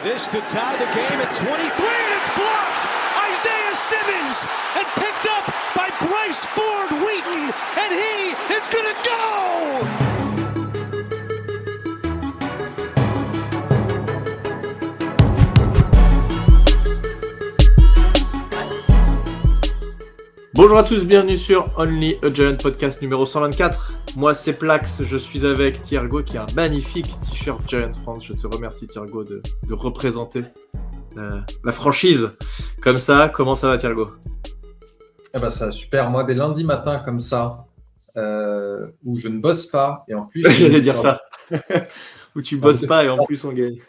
This to tie the game at 23, and it's blocked! Isaiah Simmons, and picked up by Bryce Ford Wheaton, and he is gonna go! Bonjour à tous, bienvenue sur Only a Giant Podcast numéro 124. Moi c'est Plax, je suis avec Thiergo qui a un magnifique t-shirt Giants France. Je te remercie Thiergo de représenter la franchise comme ça. Comment ça va Thiergo ? Eh ben ça va super, moi des lundis matins comme ça, où je ne bosse pas et en plus... J'allais dire ça, où tu bosses pas et en plus on gagne.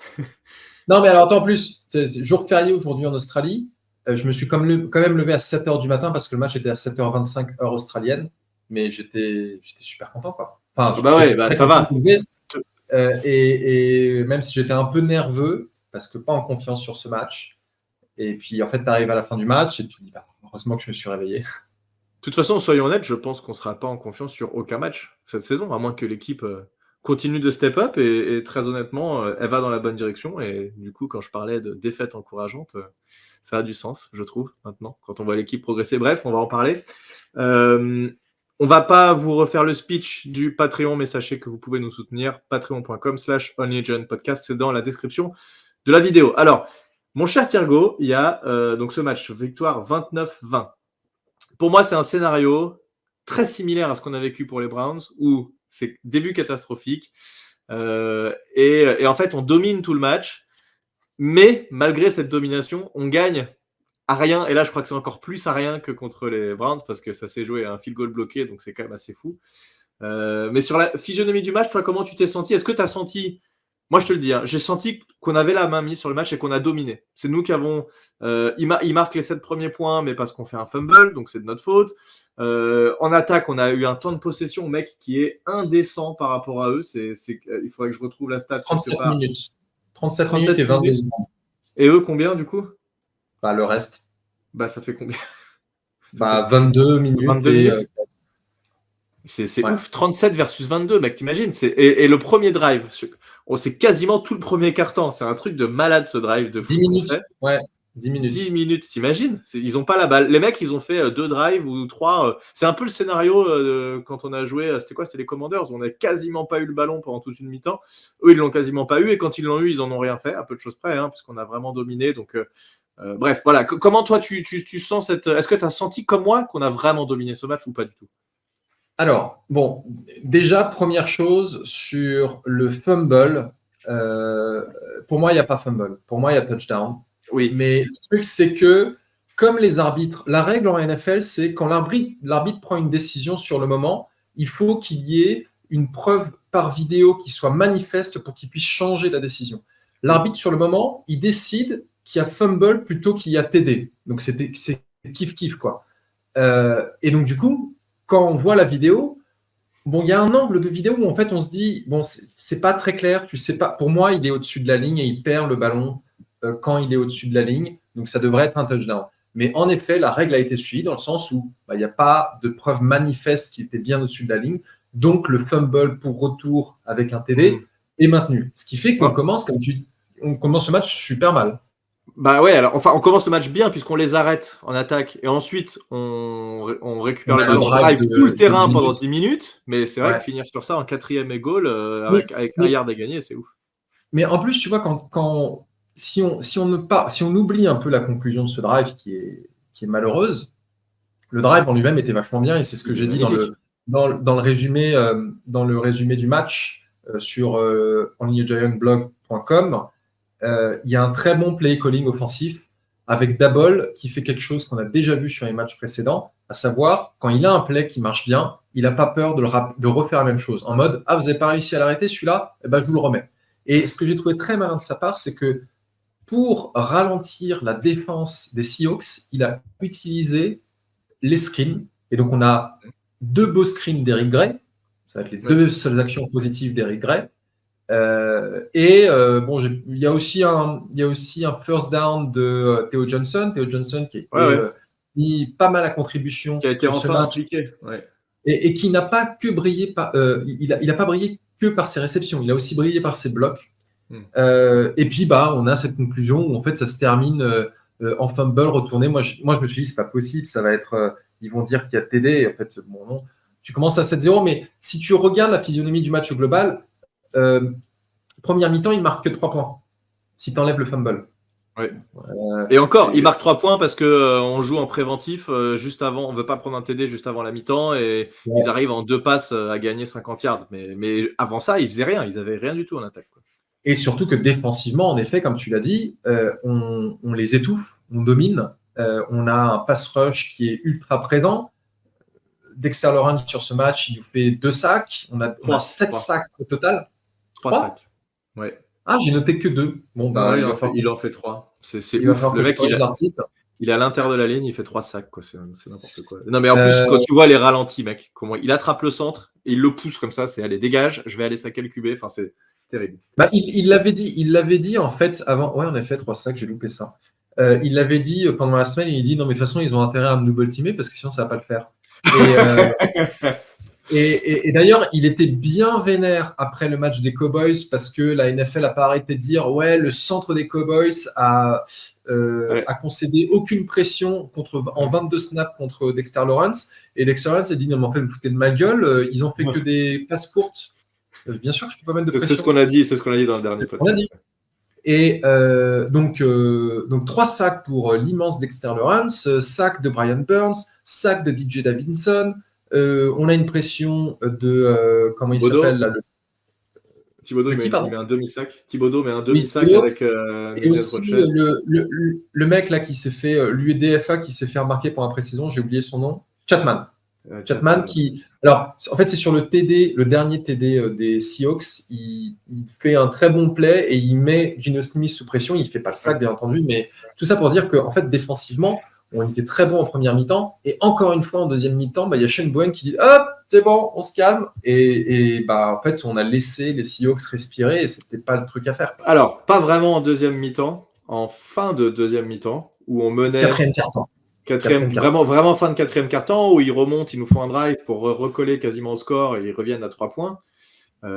Non mais alors attends, en plus, c'est jour férié aujourd'hui en Australie. Je me suis quand même levé à 7h du matin parce que le match était à 7h25 heure australienne, mais j'étais super content quoi. Enfin, ça va. Et même si j'étais un peu nerveux parce que pas en confiance sur ce match. Et puis en fait, tu arrives à la fin du match et tu te dis heureusement que je me suis réveillé. De toute façon, soyons honnêtes, je pense qu'on ne sera pas en confiance sur aucun match cette saison, à moins que l'équipe continue de step up et très honnêtement, elle va dans la bonne direction. Et du coup, quand je parlais de défaite encourageante, ça a du sens, je trouve, maintenant, quand on voit l'équipe progresser. Bref, on va en parler. On va pas vous refaire le speech du Patreon, mais sachez que vous pouvez nous soutenir, patreon.com/onlyagiantpodcast, c'est dans la description de la vidéo. Alors, mon cher Thiergo, il y a donc ce match, victoire 29-20. Pour moi, c'est un scénario très similaire à ce qu'on a vécu pour les Browns, où c'est début catastrophique, et en fait, on domine tout le match. Mais malgré cette domination, on gagne à rien. Et là, je crois que c'est encore plus à rien que contre les Browns parce que ça s'est joué à un field goal bloqué, donc c'est quand même assez fou. Mais sur la physionomie du match, toi, comment tu t'es senti ? Est-ce que tu as senti... Moi, je te le dis, j'ai senti qu'on avait la main mise sur le match et qu'on a dominé. C'est nous qui avons... il marque les 7 premiers points, mais parce qu'on fait un fumble, donc c'est de notre faute. En attaque, on a eu un temps de possession, mec, qui est indécent par rapport à eux. Il faudrait que je retrouve la stat. 37 minutes. 37 minutes et 22 secondes. Et eux, combien du coup ? Le reste. Ça fait combien ? 22 minutes. 22 minutes. C'est ouf, 37 versus 22, mec, t'imagines ? Et le premier drive, c'est quasiment tout le premier quart-temps. C'est un truc de malade ce drive de fou. 10 minutes. Ouais. 10 minutes. 10 minutes, t'imagines ? Ils n'ont pas la balle. Les mecs, ils ont fait 2 drives ou 3. C'est un peu le scénario quand on a joué. C'était quoi ? C'était les Commanders. On n'a quasiment pas eu le ballon pendant toute une mi-temps. Eux, ils l'ont quasiment pas eu. Et quand ils l'ont eu, ils en ont rien fait. À peu de choses près, puisqu'on a vraiment dominé. Donc, bref, voilà. Comment toi, tu sens cette. Est-ce que tu as senti comme moi qu'on a vraiment dominé ce match ou pas du tout ? Alors, déjà, première chose, sur le fumble, pour moi, il n'y a pas fumble. Pour moi, il y a touchdown. Oui. Mais le truc, c'est que, comme les arbitres, la règle en NFL, c'est quand l'arbitre prend une décision sur le moment, il faut qu'il y ait une preuve par vidéo qui soit manifeste pour qu'il puisse changer la décision. L'arbitre, sur le moment, il décide qu'il y a fumble plutôt qu'il y a TD. Donc, c'est kiff-kiff, quoi. Et donc, du coup, quand on voit la vidéo, il y a un angle de vidéo où, en fait, on se dit, c'est pas très clair, tu sais pas. Pour moi, il est au-dessus de la ligne et il perd le ballon quand il est au-dessus de la ligne, donc ça devrait être un touchdown. Mais en effet, la règle a été suivie dans le sens où il n'y a pas de preuve manifeste qui était bien au-dessus de la ligne, donc le fumble pour retour avec un TD est maintenu. Ce qui fait qu'on commence, comme tu dis, on commence ce match super mal. On commence le match bien puisqu'on les arrête en attaque et ensuite on récupère le ballon, on drive tout le terrain pendant 10 minutes, mais c'est vrai que finir sur ça en 4e et goal avec un yard à gagner, c'est ouf. Mais en plus, tu vois, si on oublie un peu la conclusion de ce drive qui est malheureuse, le drive en lui-même était vachement bien et c'est ce que j'ai dit dans le résumé du match sur onlyagiantblog.com. Il y a un très bon play calling offensif avec Daboll qui fait quelque chose qu'on a déjà vu sur les matchs précédents, à savoir quand il a un play qui marche bien, il n'a pas peur de refaire la même chose en mode vous n'avez pas réussi à l'arrêter celui-là, je vous le remets. Et ce que j'ai trouvé très malin de sa part, c'est que pour ralentir la défense des Seahawks, il a utilisé les screens. Et donc, on a 2 beaux screens d'Eric Gray. Ça va être les 2 seules actions positives d'Eric Gray. Il y a aussi un first down de Theo Johnson. Theo Johnson qui a mis pas mal à contribution. Qui a été enfin impliqué. Ouais. Et qui n'a pas que brillé il n'a pas brillé que par ses réceptions. Il a aussi brillé par ses blocs. Et puis, on a cette conclusion où en fait, ça se termine en fumble retourné. Moi, je me suis dit, c'est pas possible, ça va être. Ils vont dire qu'il y a TD. Et en fait, bon, non. Tu commences à 7-0, mais si tu regardes la physionomie du match au global, première mi-temps, il marque que 3 points. Si tu enlèves le fumble. Ouais. Et encore, il marque 3 points parce que on joue en préventif juste avant. On veut pas prendre un TD juste avant la mi-temps et ils arrivent en 2 passes à gagner 50 yards. Mais avant ça, ils faisaient rien. Ils avaient rien du tout en attaque, quoi. Et surtout que défensivement, en effet, comme tu l'as dit, on les étouffe, on domine. On a un pass rush qui est ultra présent. Dexter Lawrence sur ce match, il nous fait 2 sacs. On a 7 sacs au total. 3 sacs. Ouais. Ah, j'ai noté que 2. Bon, il en fait 3. C'est ouf. Le mec, il est à l'intérieur de la ligne, il fait 3 sacs, quoi. C'est n'importe quoi. Non, mais en plus, quand tu vois les ralentis, mec, comment il attrape le centre et il le pousse comme ça, c'est allez, dégage, je vais aller saquer le QB. Enfin, c'est terrible. Il l'avait dit en fait avant. Ouais, on a fait 3 sacs, j'ai loupé ça. Il l'avait dit pendant la semaine, il dit non, mais de toute façon, ils ont intérêt à me double teamer parce que sinon, ça va pas le faire. Et d'ailleurs, il était bien vénère après le match des Cowboys parce que la NFL n'a pas arrêté de dire ouais, le centre des Cowboys a concédé aucune pression en 22 snaps contre Dexter Lawrence. Et Dexter Lawrence a dit non, mais en fait, vous foutez de ma gueule, ils ont fait que des passes courtes. Bien sûr que je peux pas mettre de pression. C'est ce qu'on a dit dans le dernier podcast. On a dit. Et donc 3 sacs pour l'immense Dexter Lawrence, sac de Brian Burns, sac de DJ Davidson. On a une pression de comment il s'appelle là, Thibodeau, il met un demi-sac. Thibodeau met un demi-sac avec et aussi le mec là qui s'est fait l'UEDFA qui s'est fait remarquer pendant la pré-saison, j'ai oublié son nom, Chapman qui alors en fait c'est sur le TD, le dernier TD des Seahawks, il fait un très bon play et il met Geno Smith sous pression, il fait pas le sac bien entendu, mais tout ça pour dire que en fait défensivement on était très bon en première mi-temps et encore une fois en deuxième mi-temps, il y a Shane Bowen qui dit hop, c'est bon, on se calme et en fait on a laissé les Seahawks respirer et c'était pas le truc à faire. Alors pas vraiment en deuxième mi-temps, en fin de deuxième mi-temps où on menait quatrième quart-temps. Vraiment fin de quatrième quart-temps où ils remontent, ils nous font un drive pour recoller quasiment au score et ils reviennent à 3 points.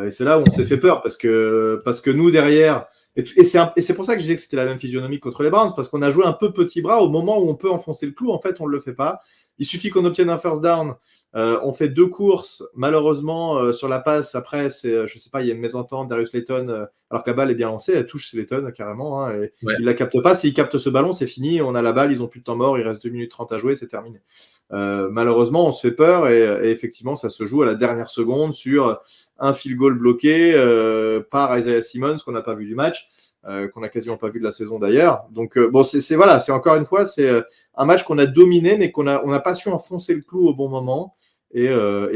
Et c'est là où on s'est fait peur parce que nous derrière, et c'est pour ça que je disais que c'était la même physionomie contre les Browns, parce qu'on a joué un peu petit bras au moment où on peut enfoncer le clou. En fait, on ne le fait pas. Il suffit qu'on obtienne un first down. On fait 2 courses, malheureusement, sur la passe. Après, je sais pas, il y a une mésentente. Darius Slayton, alors que la balle est bien lancée, elle touche Slayton carrément. Hein, et il la capte pas. S'il capte ce ballon, c'est fini. On a la balle, ils ont plus de temps mort. Il reste 2 minutes 30 à jouer, c'est terminé. Malheureusement, on se fait peur et effectivement, ça se joue à la dernière seconde sur un field goal bloqué par Isaiah Simmons qu'on n'a pas vu du match. Qu'on n'a quasiment pas vu de la saison d'ailleurs. Donc c'est encore une fois, c'est un match qu'on a dominé, mais on n'a pas su enfoncer le clou au bon moment et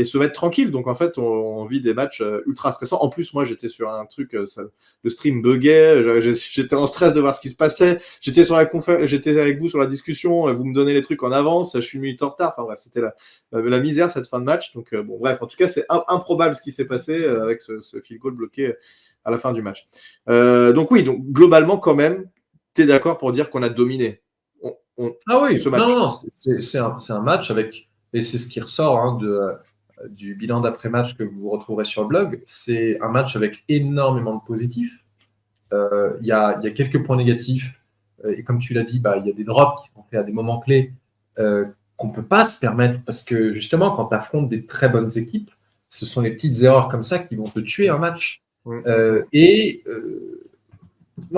se mettre tranquille. Donc en fait, on vit des matchs ultra stressants. En plus, moi, j'étais sur un truc, le stream buguait, j'étais en stress de voir ce qui se passait. J'étais avec vous sur la discussion, vous me donnez les trucs en avance, je suis une minute en retard. Enfin bref, c'était la misère cette fin de match. Donc bref, en tout cas, c'est improbable ce qui s'est passé avec ce field goal bloqué à la fin du match. Donc globalement quand même, tu es d'accord pour dire qu'on a dominé ce match. Non, c'est un match avec, et c'est ce qui ressort du bilan d'après-match que vous retrouverez sur le blog, c'est un match avec énormément de positifs. Il y a quelques points négatifs, et comme tu l'as dit, il y a des drops qui sont faits à des moments clés qu'on ne peut pas se permettre, parce que justement, quand tu affrontes des très bonnes équipes, ce sont les petites erreurs comme ça qui vont te tuer un match. Moi,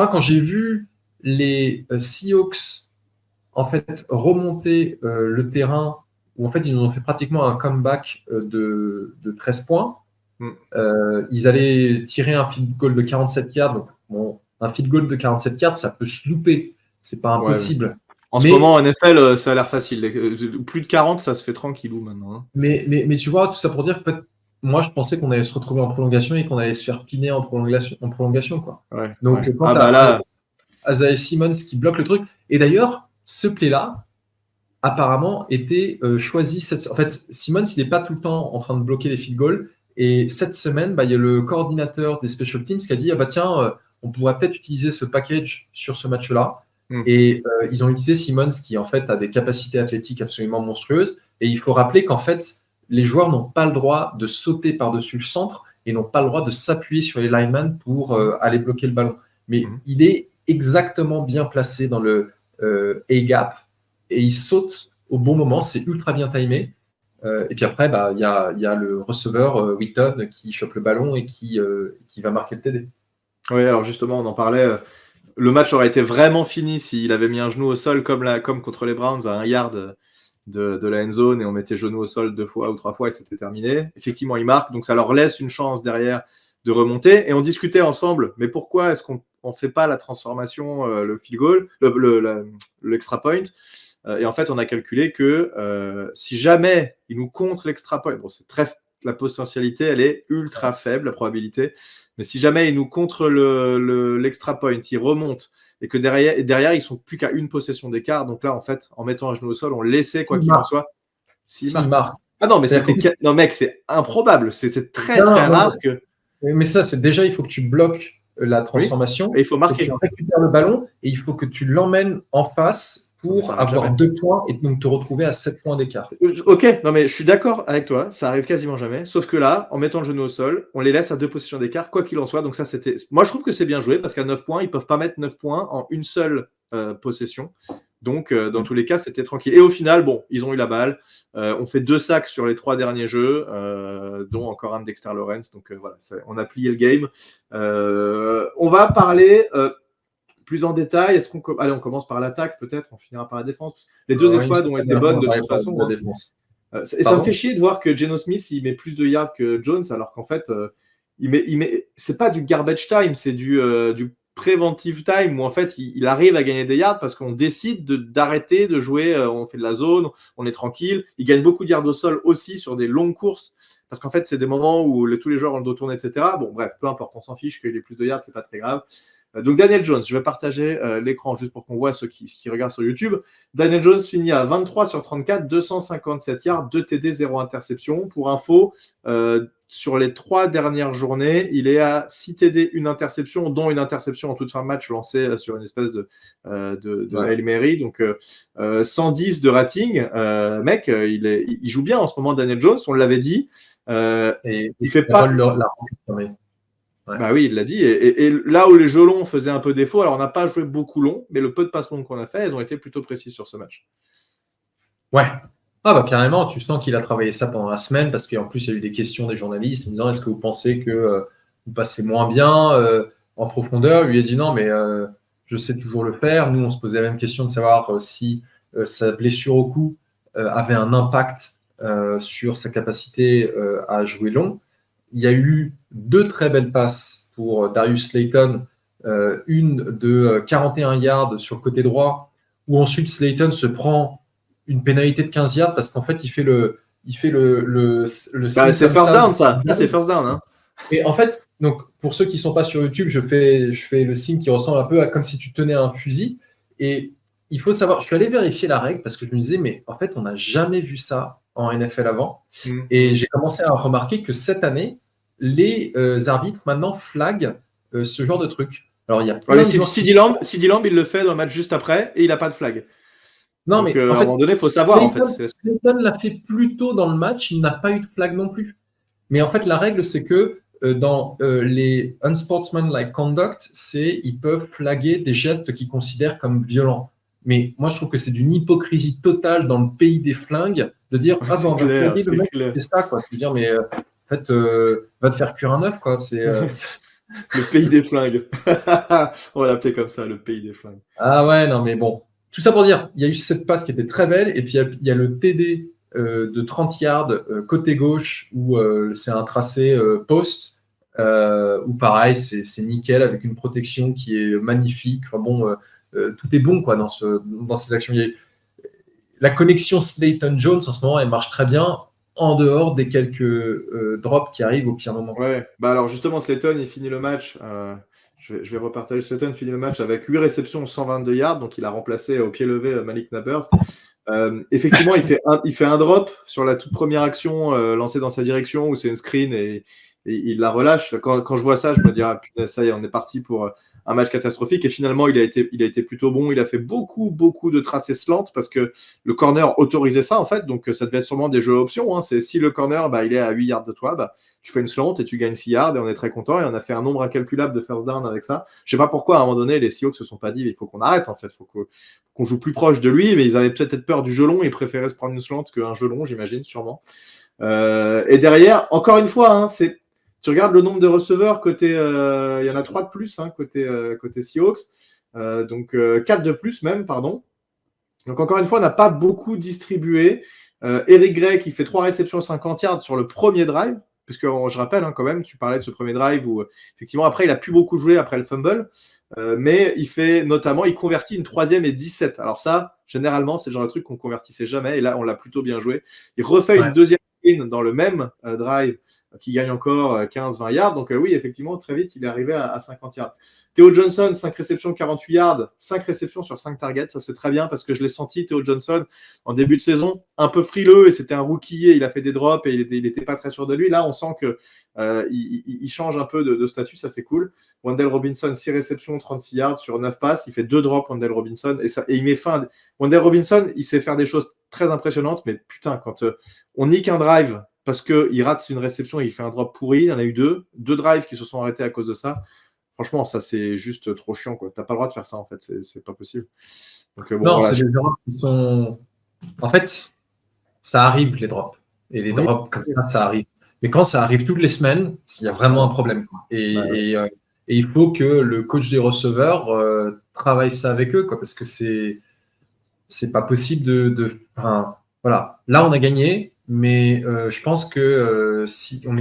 quand j'ai vu les Seahawks en fait remonter le terrain, où en fait ils nous ont fait pratiquement un comeback de 13 points, ils allaient tirer un field goal de 47 yards. Donc, bon, un field goal de 47 yards, ça peut se louper, c'est pas impossible. Ouais. En ce moment, en NFL, ça a l'air facile. Plus de 40, ça se fait tranquillou maintenant. Hein. Mais tu vois, tout ça pour dire que en fait, moi, je pensais qu'on allait se retrouver en prolongation et qu'on allait se faire piner en prolongation, quoi. Ouais, donc, quand là, Isaiah Simmons qui bloque le truc. Et d'ailleurs, ce play-là, apparemment, était choisi. En fait, Simmons, il n'est pas tout le temps en train de bloquer les field goals. Et cette semaine, il y a le coordinateur des special teams qui a dit tiens, on pourrait peut-être utiliser ce package sur ce match-là. Et ils ont utilisé Simmons qui, en fait, a des capacités athlétiques absolument monstrueuses. Et il faut rappeler qu'en fait, les joueurs n'ont pas le droit de sauter par-dessus le centre et n'ont pas le droit de s'appuyer sur les linemen pour aller bloquer le ballon. Mais Mhm. il est exactement bien placé dans le A-gap et il saute au bon moment, c'est ultra bien timé. Et puis après, il y a le receveur Wheaton qui chope le ballon et qui va marquer le TD. Oui, alors justement, on en parlait. Le match aurait été vraiment fini s'il avait mis un genou au sol comme contre les Browns à 1 yard de la end zone et on mettait genou au sol 2 fois ou 3 fois et c'était terminé. Effectivement, il marque, donc ça leur laisse une chance derrière de remonter. Et on discutait ensemble, mais pourquoi est-ce qu'on ne fait pas la transformation, le field goal, l'extra point et en fait, on a calculé que si jamais il nous contre l'extra point, bon, la potentialité, elle est ultra faible, la probabilité, mais si jamais il nous contre l'extra point, il remonte et que derrière ils sont plus qu'à une possession d'écart, donc là, en fait, en mettant un genou au sol, on laissait quoi qu'il en soit. S'il marque. Ah non, mais non, mec, c'est improbable. C'est très rare que. Mais ça, c'est déjà, il faut que tu bloques la transformation. Oui, et il faut marquer. Tu récupères le ballon et il faut que tu l'emmènes en face pour avoir 2 points et donc te retrouver à 7 points d'écart. Ok, non mais je suis d'accord avec toi, ça arrive quasiment jamais. Sauf que là, en mettant le genou au sol, on les laisse à 2 positions d'écart, quoi qu'il en soit. Donc ça, c'était. Moi, je trouve que c'est bien joué parce qu'à 9 points, ils peuvent pas mettre 9 points en une seule possession. Donc, dans tous les cas, c'était tranquille. Et au final, bon, ils ont eu la balle. On fait 2 sacks sur les 3 derniers jeux, dont encore un de Dexter Lawrence. Donc voilà, on a plié le game. On va parler plus en détail. Allez, on commence par l'attaque, peut-être. On finira par la défense. Les deux escouades ont été bonnes de toute façon. Et ça me fait chier de voir que Geno Smith, il met plus de yards que Jones, alors qu'en fait, c'est pas du garbage time, c'est du preventive time où en fait il arrive à gagner des yards parce qu'on décide d'arrêter de jouer, on fait de la zone, on est tranquille, il gagne beaucoup de yards au sol aussi sur des longues courses parce qu'en fait c'est des moments où tous les joueurs ont le dos tourné, etc. Bon bref, peu importe, on s'en fiche qu'il ait plus de yards, c'est pas très grave. Donc Daniel Jones, je vais partager l'écran juste pour qu'on voit ceux qui regardent sur YouTube. Daniel Jones finit à 23 sur 34, 257 yards, 2 TD, 0 interception. Pour info, sur les 3 dernières journées, il est à 6 TD, 1 interception, dont une interception en toute fin de match lancée sur une espèce de Hail Mary. Donc 110 de rating. Mec, il joue bien en ce moment, Daniel Jones, on l'avait dit. Et il fait pas Ouais. Bah oui, il l'a dit. Et là où les jeux longs faisaient un peu défaut, alors on n'a pas joué beaucoup long, mais le peu de passes longues qu'on a fait, elles ont été plutôt précises sur ce match. Ouais. Ah bah carrément, tu sens qu'il a travaillé ça pendant la semaine parce qu'en plus il y a eu des questions des journalistes en disant est-ce que vous pensez que vous passez moins bien en profondeur. Lui a dit non mais je sais toujours le faire. Nous on se posait la même question de savoir si sa blessure au cou avait un impact sur sa capacité à jouer long. Il y a eu 2 très belles passes pour Darius Slayton, une de 41 yards sur le côté droit, où ensuite Slayton se prend une pénalité de 15 yards parce qu'en fait, il fait le c'est first down, ça. Ça, c'est first down. Hein. Et en fait, donc, pour ceux qui ne sont pas sur YouTube, je fais le signe qui ressemble un peu à comme si tu tenais un fusil. Et il faut savoir, je suis allé vérifier la règle parce que je me disais, mais en fait, on n'a jamais vu ça en NFL avant. Et j'ai commencé à remarquer que cette année, les arbitres maintenant flaguent ce genre de truc. Alors, il y a plein de CD Lamb, il le fait dans le match juste après et il n'a pas de flag. Non, donc, mais en à un moment donné, il faut savoir. Slayton l'a fait plus tôt dans le match, il n'a pas eu de flag non plus. Mais en fait, la règle, c'est que dans les unsportsmanlike conduct, ils peuvent flaguer des gestes qu'ils considèrent comme violents. Mais moi, je trouve que c'est d'une hypocrisie totale dans le pays des flingues de dire on va flaguer le mec qui fait ça, quoi. Je veux dire, mais en fait, va te faire cuire un œuf, quoi. C'est le pays des flingues. On va l'appeler comme ça, le pays des flingues. Ah ouais, non, mais bon. Tout ça pour dire, il y a eu cette passe qui était très belle, et puis il y a le TD de 30 yards côté gauche où c'est un tracé post, où pareil, c'est nickel avec une protection qui est magnifique. Enfin bon, tout est bon quoi dans ces actions. La connexion Slayton-Jones en ce moment, elle marche très bien en dehors des quelques drops qui arrivent au pire moment. Ouais, bah alors justement, Slayton, il finit le match. Je vais repartager Slayton, finit le match avec 8 réceptions, 122 yards, donc il a remplacé au pied levé Malik Nabers. Effectivement, il fait un drop sur la toute première action lancée dans sa direction où c'est une screen et il la relâche. Quand je vois ça, je me dis ah putain, ça y est, on est parti pour un match catastrophique. Et finalement, il a été plutôt bon. Il a fait beaucoup de tracés slant parce que le corner autorisait ça, en fait. Donc, ça devait être sûrement des jeux options. Hein. C'est si le corner, il est à 8 yards de toi, tu fais une slant et tu gagnes 6 yards et on est très content. Et on a fait un nombre incalculable de first down avec ça. Je sais pas pourquoi, à un moment donné, les Seahawks se sont pas dit, il faut qu'on arrête, en fait. Il faut qu'on joue plus proche de lui. Mais ils avaient peut-être peur du jeu long. Ils préféraient se prendre une slant qu'un jeu long, j'imagine, sûrement. Et derrière, encore une fois, hein, tu regardes le nombre de receveurs côté, il y en a 3 de plus côté Seahawks, donc 4 de plus même, pardon. Donc encore une fois, on n'a pas beaucoup distribué. Eric Gray qui fait 3 réceptions 50 yards sur le premier drive, puisque je rappelle quand même, tu parlais de ce premier drive où effectivement après il a plus beaucoup joué après le fumble, mais il convertit une 3e et 17. Alors ça, généralement, c'est le genre de truc qu'on convertissait jamais, et là on l'a plutôt bien joué. Il refait une deuxième dans le même drive qui gagne encore 15-20 yards. Donc oui, effectivement, très vite, il est arrivé à 50 yards. Theo Johnson, 5 réceptions, 48 yards, 5 réceptions sur 5 targets. Ça, c'est très bien parce que je l'ai senti, Theo Johnson, en début de saison, un peu frileux et c'était un rookie et il a fait des drops et il n'était pas très sûr de lui. Là, on sent qu'il change un peu de statut. Ça, c'est cool. Wan'Dale Robinson, 6 réceptions, 36 yards sur 9 passes. Il fait 2 drops, Wan'Dale Robinson. Et il met fin. Wan'Dale Robinson, il sait faire des choses très impressionnantes, mais putain, quand on nique un drive parce qu'il rate une réception et il fait un drop pourri, il y en a eu 2 drives qui se sont arrêtés à cause de ça. Franchement, ça, c'est juste trop chiant, quoi. T'as pas le droit de faire ça, en fait. C'est pas possible. Donc, non, voilà, c'est des erreurs qui sont... En fait, ça arrive, les drops. Et les drops, comme ça arrive. Mais quand ça arrive toutes les semaines, il y a vraiment un problème. Et il faut que le coach des receveurs travaille ça avec eux, quoi, parce que c'est pas possible enfin, voilà. Là, on a gagné, mais je pense que si on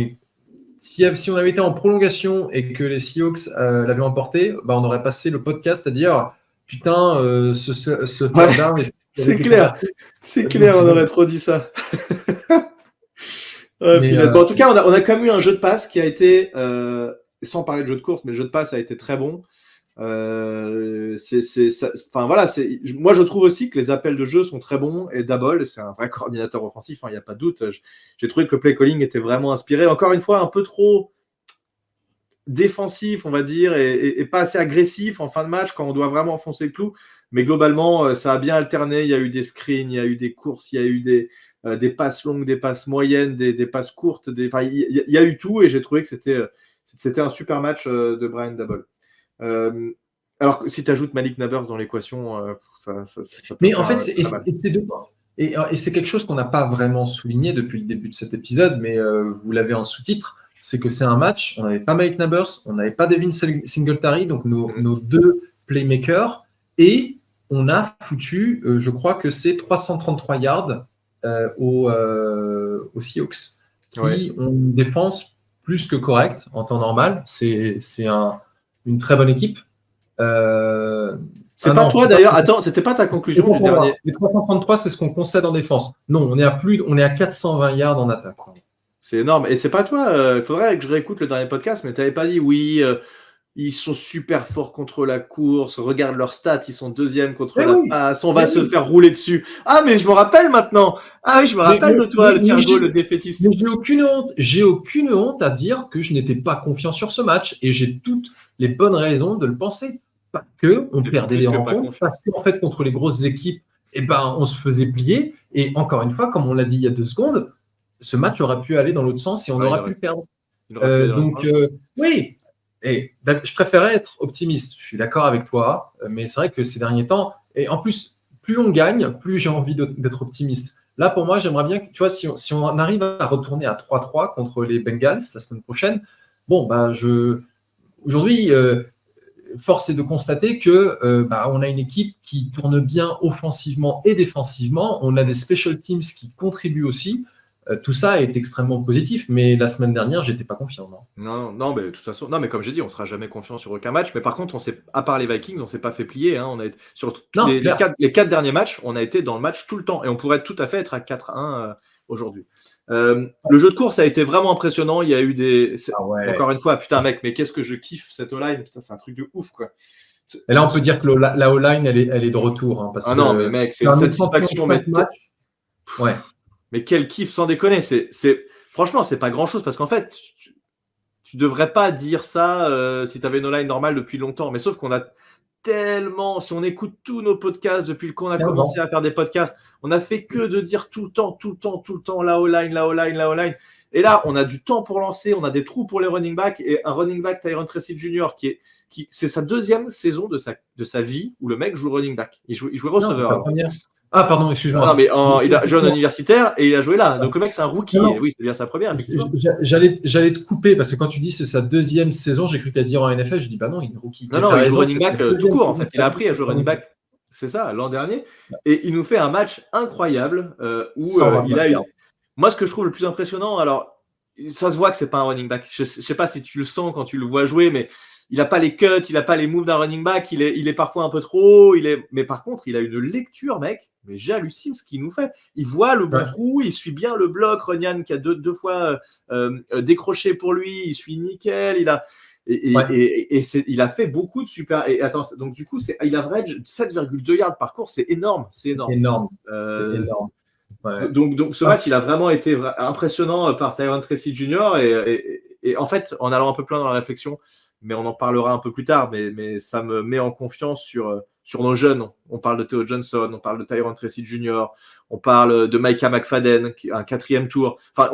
avait été en prolongation et que les Seahawks l'avaient emporté, on aurait passé le podcast à dire putain, ce down. C'est clair, on aurait trop dit ça. En tout cas, on a quand même eu un jeu de passe qui a été, sans parler de jeu de course, mais le jeu de passe a été très bon. Moi, je trouve aussi que les appels de jeu sont très bons et Daboll, c'est un vrai coordinateur offensif, il n'y a pas de doute. J'ai trouvé que le play calling était vraiment inspiré. Encore une fois, un peu trop défensif, on va dire, et pas assez agressif en fin de match quand on doit vraiment enfoncer le clou. Mais globalement, ça a bien alterné. Il y a eu des screens, il y a eu des courses, il y a eu des passes longues, des passes moyennes, des passes courtes. Il y a eu tout et j'ai trouvé que c'était un super match de Brian Daboll. Alors, si tu ajoutes Malik Nabers dans l'équation, ça mais en fait, c'est quelque chose qu'on n'a pas vraiment souligné depuis le début de cet épisode, mais vous l'avez en sous-titre, c'est que c'est un match, on n'avait pas Malik Nabers, on n'avait pas Devin Singletary, donc nos 2 playmakers, et on a foutu, je crois que c'est 333 yards aux Seahawks, qui ont une défense plus que correcte en temps normal. C'est une très bonne équipe. C'est pas toi d'ailleurs. Attends, c'était pas ta conclusion du dernier. Les 333, c'est ce qu'on concède en défense. Non, on est à 420 yards en attaque. C'est énorme. Et c'est pas toi. Il faudrait que je réécoute le dernier podcast, mais tu n'avais pas dit oui. Ils sont super forts contre la course. Regarde leurs stats, ils sont 2e contre la passe. On va se faire rouler dessus. Ah, mais je me rappelle maintenant. Ah oui, je me rappelle de toi, le Thiergo, le défaitiste. Mais j'ai aucune honte à dire que je n'étais pas confiant sur ce match et j'ai toutes les bonnes raisons de le penser. Parce qu'on perdait des rencontres, parce qu'en fait, contre les grosses équipes, on se faisait plier. Et encore une fois, comme on l'a dit il y a 2 secondes, ce match aurait pu aller dans l'autre sens et on aurait pu le perdre. Oui. Et je préférais être optimiste. Je suis d'accord avec toi, mais c'est vrai que ces derniers temps, et en plus, plus on gagne, plus j'ai envie d'être optimiste. Là, pour moi, j'aimerais bien que, tu vois, si on arrive à retourner à 3-3 contre les Bengals la semaine prochaine, aujourd'hui, force est de constater que on a une équipe qui tourne bien offensivement et défensivement. On a des special teams qui contribuent aussi. Tout ça est extrêmement positif, mais la semaine dernière, j'étais pas confiant. Non, mais de toute façon, mais comme j'ai dit, on sera jamais confiant sur aucun match. Mais par contre, à part les Vikings, on s'est pas fait plier. On a été, sur les 4 derniers matchs, on a été dans le match tout le temps, et on pourrait tout à fait être à 4-1 aujourd'hui. Le jeu de course a été vraiment impressionnant. Il y a eu encore une fois, putain mec, mais qu'est-ce que je kiffe cette O-line, putain, c'est un truc de ouf quoi. Et là, on peut dire que la O-line, elle est de retour, parce non, mais mec, c'est une satisfaction. Ouais. Mais quel kiff, sans déconner. Franchement, c'est pas grand-chose parce qu'en fait, tu devrais pas dire ça si tu avais une O-line normale depuis longtemps. Mais sauf qu'on a tellement, si on écoute tous nos podcasts depuis qu'on a commencé à faire des podcasts, on a fait que de dire tout le temps la O-line. Et là, on a du temps pour lancer, on a des trous pour les running backs et un running back Tyron Tracy Jr. C'est sa deuxième saison de sa vie où le mec joue running back. Il jouait receveur. Ah, pardon, excuse-moi. Non, mais il a joué en universitaire et il a joué là. Donc le mec, c'est un rookie. Non. Et oui, c'est bien sa première. J'allais te couper parce que quand tu dis c'est sa deuxième saison, j'ai cru que tu allais dire en NFL. Je dis bah non, il est rookie. Non, il joue running back tout court en fait. Il a appris à jouer running back. C'est ça, l'an dernier. Et il nous fait un match incroyable où il a eu. Moi, ce que je trouve le plus impressionnant, alors ça se voit que c'est pas un running back. Je sais pas si tu le sens quand tu le vois jouer, mais il n'a pas les cuts, il n'a pas les moves d'un running back, il est parfois un peu trop haut, mais par contre, il a une lecture, mec, mais j'hallucine ce qu'il nous fait. Il voit le bon trou, il suit bien le bloc, Runyan qui a deux fois décroché pour lui, il suit nickel, il a fait beaucoup de super... Et attends, donc du coup, il average 7,2 yards par course, c'est énorme. C'est énorme. Ouais. Donc ce match, il a vraiment été impressionnant par Tyron Tracy Jr. Et en fait, en allant un peu plus loin dans la réflexion, mais on en parlera un peu plus tard, mais ça me met en confiance sur nos jeunes. On parle de Theo Johnson, on parle de Tyron Tracy Jr., on parle de Micah McFadden, qui est un 4e tour. Enfin,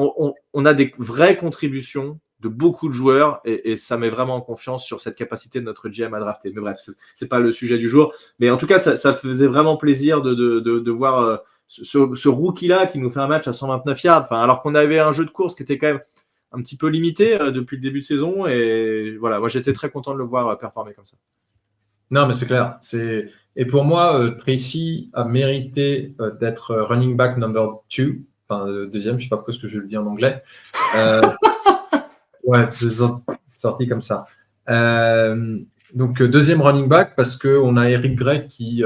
on a des vraies contributions de beaucoup de joueurs et ça met vraiment en confiance sur cette capacité de notre GM à drafter. Mais bref, c'est pas le sujet du jour. Mais en tout cas, ça faisait vraiment plaisir de voir ce rookie-là qui nous fait un match à 129 yards, alors qu'on avait un jeu de course qui était quand même un petit peu limité depuis le début de saison. Et voilà, moi j'étais très content de le voir performer comme ça. Non, mais c'est clair. Et pour moi, Tracy a mérité d'être running back number 2, deuxième, je sais pas pourquoi je le dis en anglais. Ouais, c'est sorti comme ça. Donc deuxième running back parce qu'on a Eric Gray qui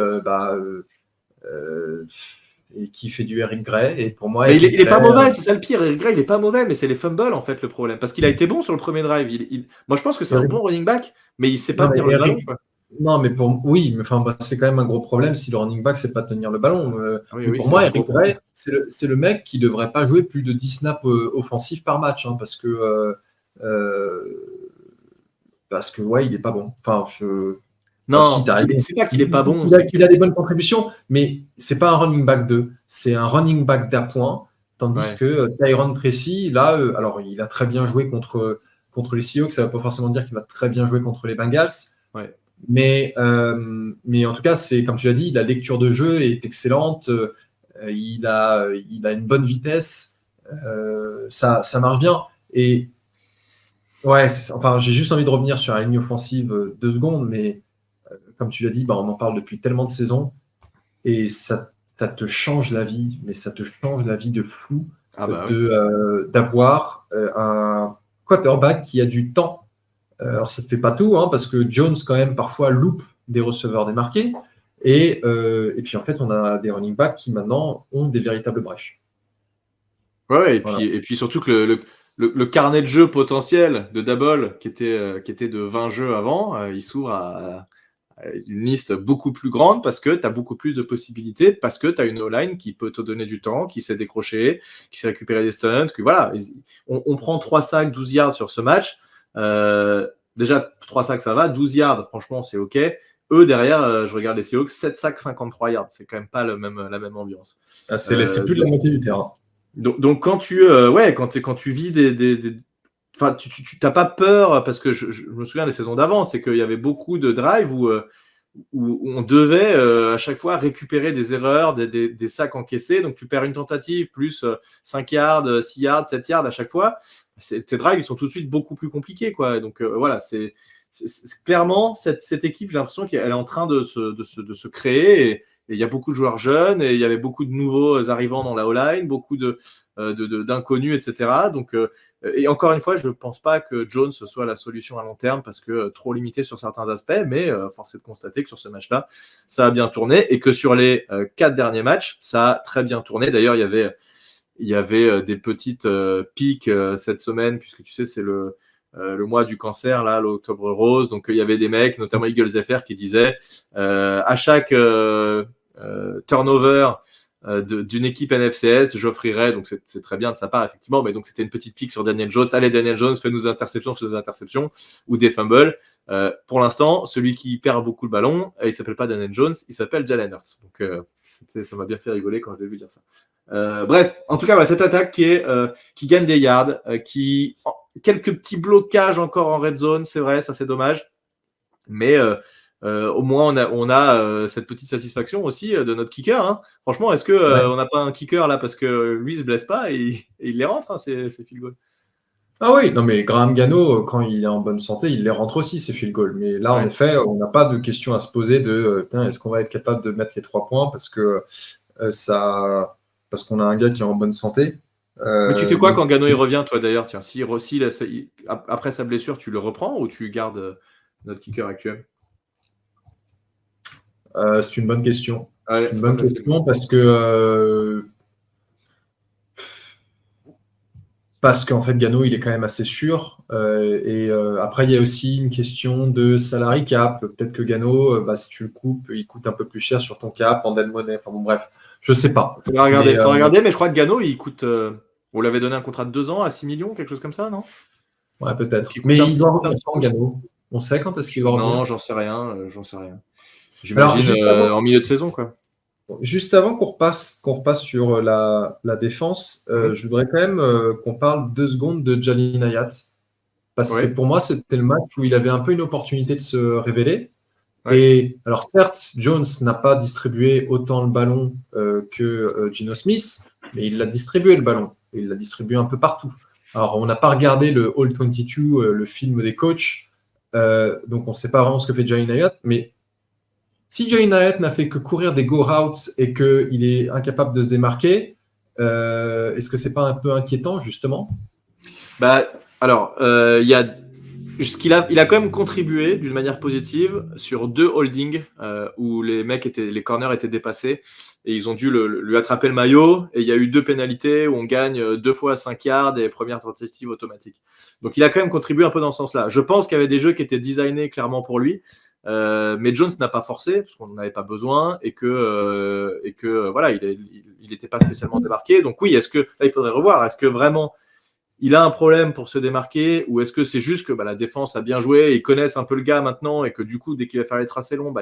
et qui fait du Eric Gray. Et pour moi, il est pas mauvais, c'est ça le pire. Eric Gray, il est pas mauvais, mais c'est les fumbles en fait le problème. Parce qu'il a été bon sur le premier drive. Moi, je pense que c'est un bon running back, mais il sait pas tenir le ballon. Non, mais c'est quand même un gros problème si le running back sait pas tenir le ballon. Pour moi, Eric Gray, c'est le mec qui devrait pas jouer plus de 10 snaps offensifs par match, parce que il est pas bon. Non, c'est pas qu'il est pas bon. Il a des bonnes contributions, mais c'est pas un running back 2, c'est un running back d'appoint. Tandis que Tyron Tracy, là, alors il a très bien joué contre les Seahawks, ça ne veut pas forcément dire qu'il va très bien jouer contre les Bengals. Ouais. Mais en tout cas, c'est comme tu l'as dit, la lecture de jeu est excellente. Il a une bonne vitesse. Ça marche bien. Et j'ai juste envie de revenir sur la ligne offensive 2 secondes, mais comme tu l'as dit, on en parle depuis tellement de saisons et ça te change la vie, mais ça te change la vie de fou d'avoir un quarterback qui a du temps. Alors ça ne fait pas tout, parce que Jones quand même parfois loupe des receveurs démarqués et puis en fait on a des running backs qui maintenant ont des véritables brèches. Ouais, et puis surtout que le carnet de jeu potentiel de Daboll qui était de 20 jeux avant, il s'ouvre à une liste beaucoup plus grande parce que tu as beaucoup plus de possibilités, parce que tu as une O-line qui peut te donner du temps, qui sait décrocher, qui sait récupérer des stunts. On prend 3 sacs, 12 yards sur ce match. Déjà, 3 sacs, ça va. 12 yards, franchement, c'est OK. Eux, derrière, je regarde les Seahawks, 7 sacs, 53 yards. C'est quand même pas la même ambiance. C'est plus de la moitié du terrain. Donc quand tu vis tu n'as pas peur, parce que je me souviens des saisons d'avant, c'est qu'il y avait beaucoup de drives où on devait à chaque fois récupérer des erreurs, des sacs encaissés, donc tu perds une tentative, plus 5 yards, 6 yards, 7 yards à chaque fois. Ces drives, ils sont tout de suite beaucoup plus compliqués, quoi. Donc voilà, c'est clairement cette équipe, j'ai l'impression qu'elle est en train de se créer, et il y a beaucoup de joueurs jeunes, et il y avait beaucoup de nouveaux arrivants dans la O-line, beaucoup d'inconnus, etc. Donc, et encore une fois, je ne pense pas que Jones soit la solution à long terme, parce que trop limité sur certains aspects, mais force est de constater que sur ce match-là, ça a bien tourné, et que sur les 4 derniers matchs, ça a très bien tourné. D'ailleurs, il y avait des petites piques cette semaine, puisque tu sais, c'est le mois du cancer, là, l'octobre rose. Donc, il y avait des mecs, notamment Eagles FR, qui disaient à chaque turnover d'une équipe NFCS. J'offrirais, donc c'est très bien de sa part, effectivement, mais donc c'était une petite pique sur Daniel Jones. Allez, Daniel Jones, fais-nous des interceptions ou des fumbles. Pour l'instant, celui qui perd beaucoup le ballon, il s'appelle pas Daniel Jones, il s'appelle Jalen Hurts. Donc, ça m'a bien fait rigoler quand je l'ai vu dire ça. Bref, en tout cas, voilà, cette attaque qui gagne des yards, quelques petits blocages encore en red zone, c'est vrai, ça c'est dommage. Mais au moins, on a cette petite satisfaction aussi de notre kicker. Hein. Franchement, est-ce qu'on n'a pas un kicker là parce que lui, il se blesse pas et il les rentre, hein, ces field goals? Ah oui, non mais Graham Gano, quand il est en bonne santé, il les rentre aussi, ces field goals. Mais là, en effet, on n'a pas de question à se poser de est-ce qu'on va être capable de mettre les 3 points parce qu'on a un gars qui est en bonne santé. Mais tu fais quoi quand Gano il revient, toi d'ailleurs? Tiens, après sa blessure, tu le reprends ou tu gardes notre kicker actuel? C'est une bonne question. Ouais, c'est une bonne question parce qu'en fait Gano il est quand même assez sûr après il y a aussi une question de salary cap. Peut-être que Gano, si tu le coupes, il coûte un peu plus cher sur ton cap en dead money. Enfin bon, bref, je sais pas. Faudra regarder, mais je crois que Gano il coûte. On lui avait donné un contrat de 2 ans à 6 millions, quelque chose comme ça, non? Ouais, peut-être. Mais il doit revenir quand, Gano? On sait quand est-ce qu'il va revenir? Non, j'en sais rien. J'imagine en milieu de saison, quoi. Juste avant qu'on repasse sur la défense, je voudrais quand même qu'on parle 2 secondes de Jalin Hyatt. Parce que pour moi, c'était le match où il avait un peu une opportunité de se révéler. Ouais. Et alors, certes, Jones n'a pas distribué autant le ballon que Geno Smith, mais il l'a distribué le ballon. Et il l'a distribué un peu partout. Alors, on n'a pas regardé le All 22, le film des coachs, donc on ne sait pas vraiment ce que fait Jalin Hyatt, mais si Jalin Hyatt n'a fait que courir des go routes et qu'il est incapable de se démarquer, est-ce que c'est pas un peu inquiétant, justement? Alors, il a quand même contribué d'une manière positive sur 2 holdings où les corners étaient dépassés et ils ont dû lui attraper le maillot, et il y a eu 2 pénalités où on gagne 2 fois 5 yards et première tentative automatique. Donc il a quand même contribué un peu dans ce sens-là. Je pense qu'il y avait des jeux qui étaient designés clairement pour lui, mais Jones n'a pas forcé parce qu'on n'en avait pas besoin et que voilà, il n'était pas spécialement démarqué. Donc oui, là il faudrait revoir, est-ce que vraiment il a un problème pour se démarquer, ou est-ce que c'est juste que la défense a bien joué, ils connaissent un peu le gars maintenant, et que du coup, dès qu'il va faire les tracés longs,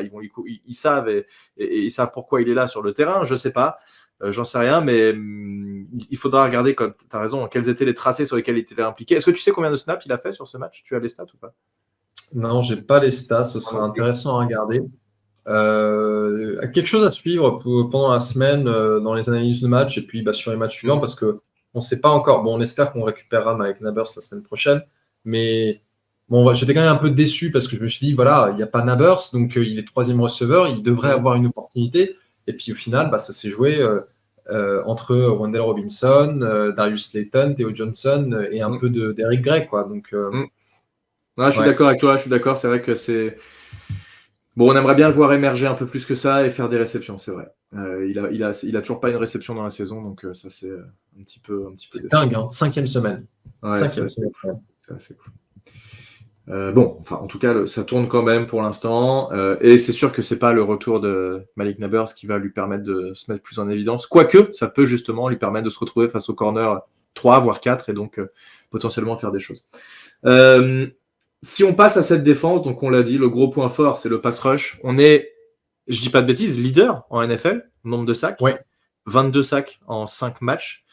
ils savent et ils savent pourquoi il est là sur le terrain? Je sais pas, j'en sais rien, mais il faudra regarder, comme tu as raison, quels étaient les tracés sur lesquels il était impliqué. Est-ce que tu sais combien de snaps il a fait sur ce match? Tu as les stats ou pas? Non, j'ai pas les stats, ce sera intéressant à regarder. Quelque chose à suivre pendant la semaine dans les analyses de match et puis sur les matchs suivants, parce que on ne sait pas encore. Bon, on espère qu'on récupérera Mike Nabers la semaine prochaine, mais bon, j'étais quand même un peu déçu parce que je me suis dit, voilà, il n'y a pas Nabers, donc il est 3e receveur, il devrait avoir une opportunité. Et puis au final, ça s'est joué entre Wendell Robinson, Darius Slayton, Theo Johnson et un peu d'Eric Gray, quoi. Donc, je suis d'accord avec toi, je suis d'accord, c'est vrai que c'est... Bon, on aimerait bien le voir émerger un peu plus que ça et faire des réceptions, c'est vrai. Il a toujours pas une réception dans la saison, donc ça c'est un petit peu. C'est dingue, hein, 5e semaine. Ouais, 5e semaine. C'est assez cool. Bon, enfin, en tout cas, ça tourne quand même pour l'instant, et c'est sûr que c'est pas le retour de Malik Nabers qui va lui permettre de se mettre plus en évidence. Quoique, ça peut justement lui permettre de se retrouver face au corner 3, voire 4, et donc potentiellement faire des choses. Si on passe à cette défense, donc on l'a dit, le gros point fort, c'est le pass rush. On est, je dis pas de bêtises, leader en NFL, nombre de sacs. Ouais. 22 sacs en 5 matchs.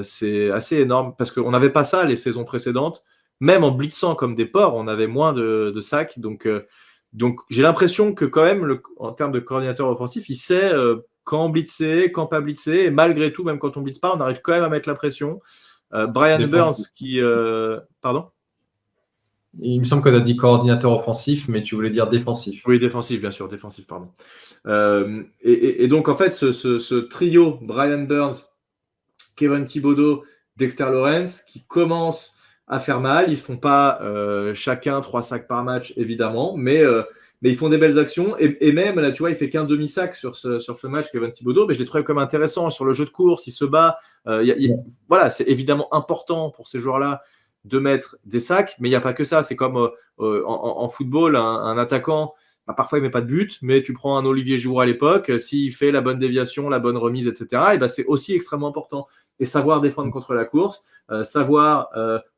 C'est assez énorme parce qu'on n'avait pas ça les saisons précédentes. Même en blitzant comme des porcs, on avait moins de sacs. Donc j'ai l'impression que quand même, en termes de coordinateur offensif, il sait quand blitzer, quand pas blitzer. Et malgré tout, même quand on blitz pas, on arrive quand même à mettre la pression. Brian Burns qui... Pardon ? Il me semble qu'on a dit coordinateur offensif, mais tu voulais dire défensif. Oui, défensif, bien sûr, défensif, pardon. Et donc, en fait, ce trio, Brian Burns, Kevin Thibodeau, Dexter Lawrence, qui commence à faire mal. Ils ne font pas chacun 3 sacs par match, évidemment, mais ils font des belles actions. Et même, là, tu vois, il fait qu'un demi-sac sur ce match, Kevin Thibodeau, mais je l'ai trouvé comme intéressant sur le jeu de course, il se bat. Voilà, c'est évidemment important pour ces joueurs-là de mettre des sacs, mais il n'y a pas que ça. C'est comme en football, un attaquant parfois il met pas de but, mais tu prends un Olivier Giroud à l'époque, s'il fait la bonne déviation, la bonne remise, etc., et ben c'est aussi extrêmement important. Et savoir défendre contre la course, savoir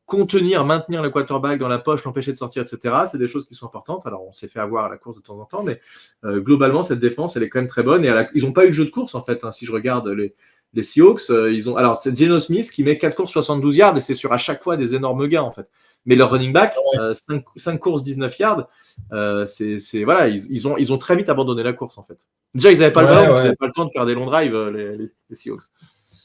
contenir, maintenir le quarterback dans la poche, l'empêcher de sortir, etc., c'est des choses qui sont importantes. Alors on s'est fait avoir à la course de temps en temps, mais globalement cette défense elle est quand même très bonne. Et ils n'ont pas eu de jeu de course en fait. Si je regarde les Seahawks, alors c'est Geno Smith qui met 4 courses 72 yards et c'est sur à chaque fois des énormes gains en fait. Mais leur running back, 5 courses 19 yards, voilà, ils ont très vite abandonné la course en fait. Déjà ils n'avaient pas le ballon, donc ils n'avaient pas le temps de faire des longs drives les Seahawks.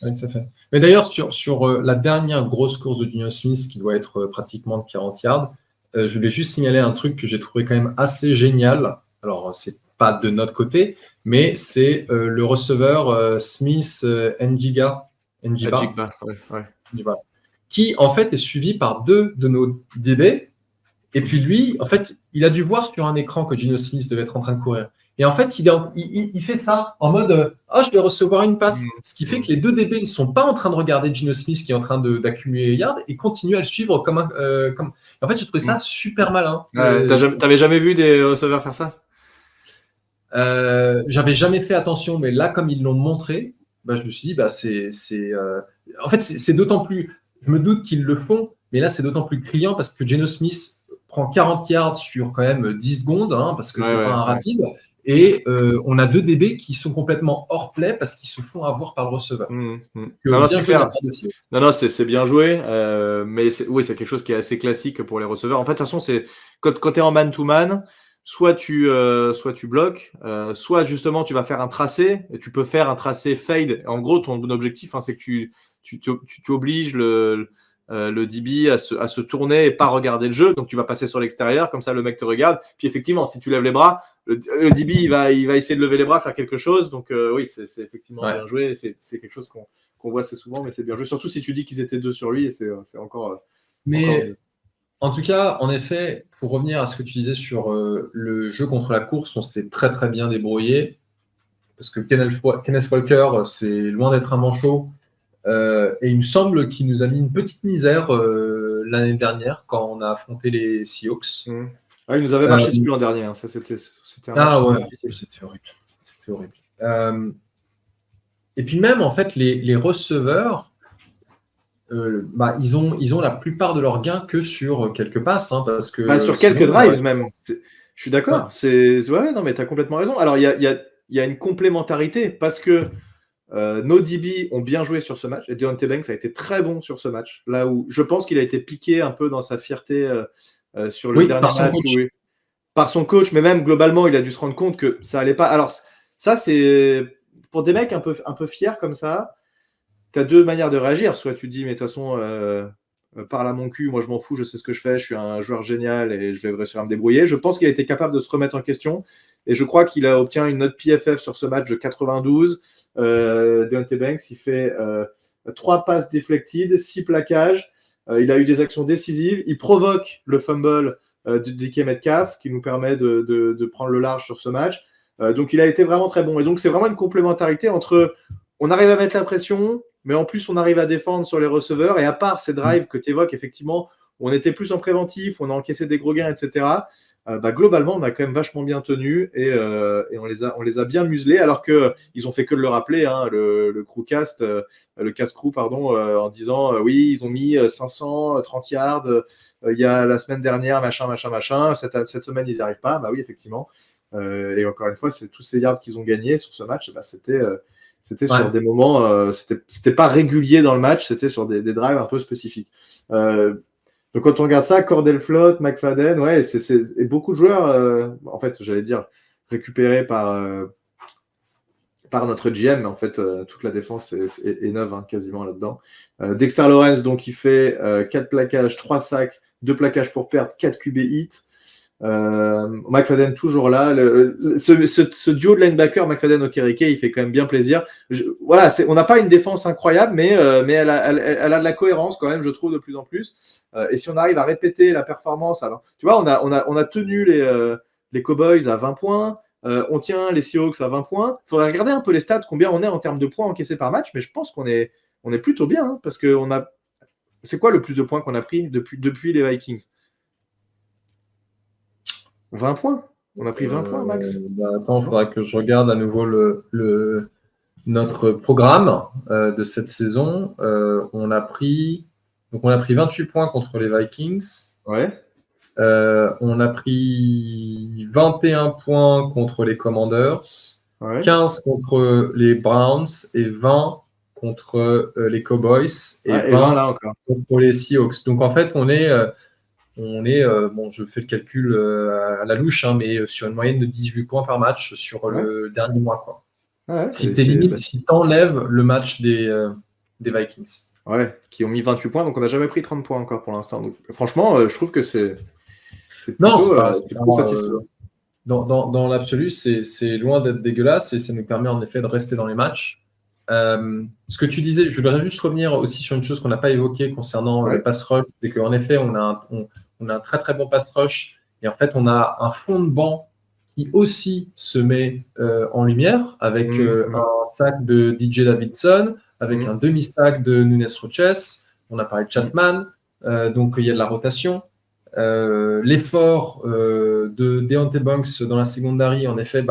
Oui, ça fait. Mais d'ailleurs, sur la dernière grosse course de Geno Smith, qui doit être pratiquement de 40 yards, je voulais juste signaler un truc que j'ai trouvé quand même assez génial. Alors, c'est pas de notre côté, mais c'est le receveur Smith Njiba, qui en fait est suivi par 2 de nos DB. Et puis lui, en fait, il a dû voir sur un écran que Geno Smith devait être en train de courir. Et en fait, il fait ça en mode je vais recevoir une passe. Ce qui fait que les 2 DB ne sont pas en train de regarder Geno Smith qui est en train d'accumuler les yards et continuent à le suivre comme un. En fait, j'ai trouvé ça super malin. T'avais jamais vu des receveurs faire ça? J'avais jamais fait attention, mais là, comme ils l'ont montré, je me suis dit, en fait, c'est d'autant plus. Je me doute qu'ils le font, mais là, c'est d'autant plus criant parce que Geno Smith prend 40 yards sur quand même 10 secondes, parce que c'est pas un rapide. Et on a 2 DB qui sont complètement hors play parce qu'ils se font avoir par le receveur. Non, c'est clair. Non, c'est bien joué, mais oui, c'est quelque chose qui est assez classique pour les receveurs. En fait, de toute façon, c'est quand tu es en man-to-man, soit tu bloques, soit justement tu vas faire un tracé. Et tu peux faire un tracé fade. En gros, ton objectif, c'est que tu obliges le DB à se tourner et pas regarder le jeu. Donc, tu vas passer sur l'extérieur. Comme ça, le mec te regarde. Puis, effectivement, si tu lèves les bras, le DB, il va essayer de lever les bras, faire quelque chose. Donc, oui, c'est effectivement bien joué. C'est quelque chose qu'on voit assez souvent, mais c'est bien joué. Surtout si tu dis qu'ils étaient 2 sur lui. Et c'est encore... Mais en tout cas, en effet, pour revenir à ce que tu disais sur le jeu contre la course, on s'était très, très bien débrouillé. Parce que Kenneth Walker, c'est loin d'être un manchot. Et il me semble qu'il nous a mis une petite misère l'année dernière quand on a affronté les Seahawks. Il nous avait marché dessus l'an dernier. Ça, c'était c'était horrible. C'était horrible. Et puis même, en fait, les receveurs, ils ont la plupart de leurs gains que sur quelques passes. Parce que sur quelques drives même. Je suis d'accord. Non, mais tu as complètement raison. Alors, il y a une complémentarité parce que nos DB ont bien joué sur ce match et Deontay Banks a été très bon sur ce match. Là où je pense qu'il a été piqué un peu dans sa fierté sur le dernier match. Par son coach, mais même globalement, il a dû se rendre compte que ça allait pas. Alors, ça, c'est pour des mecs un peu fiers comme ça. Tu as 2 manières de réagir. Soit tu dis, mais de toute façon, parle à mon cul, moi je m'en fous, je sais ce que je fais, je suis un joueur génial et je vais réussir à me débrouiller. Je pense qu'il a été capable de se remettre en question et je crois qu'il a obtenu une note PFF sur ce match de 92. Deontay Banks, il fait 3 passes deflected, 6 plaquages. Il a eu des actions décisives. Il provoque le fumble de DK Metcalf qui nous permet de prendre le large sur ce match. Donc il a été vraiment très bon. Et donc c'est vraiment une complémentarité entre on arrive à mettre la pression, mais en plus on arrive à défendre sur les receveurs. Et à part ces drives que tu évoques, effectivement, où on était plus en préventif, où on a encaissé des gros gains, etc. Globalement, on a quand même vachement bien tenu et on les a bien muselés, alors qu'ils ont fait que de le rappeler, le crewcast, le cast-crew, pardon, en disant oui, ils ont mis 530 yards il y a la semaine dernière, machin. Cette semaine, ils n'y arrivent pas. Oui, effectivement. Et encore une fois, c'est tous ces yards qu'ils ont gagnés sur ce match. C'était sur des moments, c'était pas régulier dans le match, c'était sur des drives un peu spécifiques. Donc quand on regarde ça, Cordell Flott, McFadden, et beaucoup de joueurs, en fait, j'allais dire récupérés par notre GM, mais en fait, toute la défense est neuve, quasiment là-dedans. Dexter Lawrence, donc, il fait 4 plaquages, 3 sacs, 2 plaquages pour perdre, 4 QB hits. McFadden toujours là. Ce duo de linebacker, McFadden-Okereke, il fait quand même bien plaisir. On n'a pas une défense incroyable, mais elle a de la cohérence quand même, je trouve, de plus en plus. Et si on arrive à répéter la performance, alors, tu vois, on a tenu les Cowboys à 20 points. On tient les Seahawks à 20 points. Il faudrait regarder un peu les stats, combien on est en termes de points encaissés par match, mais je pense qu'on est plutôt bien, parce que c'est quoi le plus de points qu'on a pris depuis les Vikings? 20 points. On a pris 20 points, Max. Attends, il faudra que je regarde à nouveau notre programme de cette saison. On a pris 28 points contre les Vikings. Ouais. On a pris 21 points contre les Commanders, Ouais. 15 contre les Browns et 20 contre les Cowboys et Ouais, 20 là encore. contre les Seahawks. Donc en fait, on est bon, je fais le calcul à la louche, hein, mais sur une moyenne de 18 points par match sur le dernier mois, quoi. Ouais, Si tu enlèves le match des Vikings. Ouais, qui ont mis 28 points, donc on n'a jamais pris 30 points encore pour l'instant. Donc, franchement, je trouve que c'est Non, plutôt, c'est plutôt satisfaisant. dans l'absolu, c'est loin d'être dégueulasse et ça nous permet en effet de rester dans les matchs. Ce que tu disais, je voudrais juste revenir aussi sur une chose qu'on n'a pas évoquée concernant le pass rush, c'est qu'en effet, on a un très très bon pass rush et en fait, on a un fond de banc qui aussi se met en lumière avec un sac de DJ Davidson, avec un demi-sac de Nunes Roches, on a parlé de Chapman, donc il y a de la rotation. L'effort de Deontay Banks dans la secondary, en effet,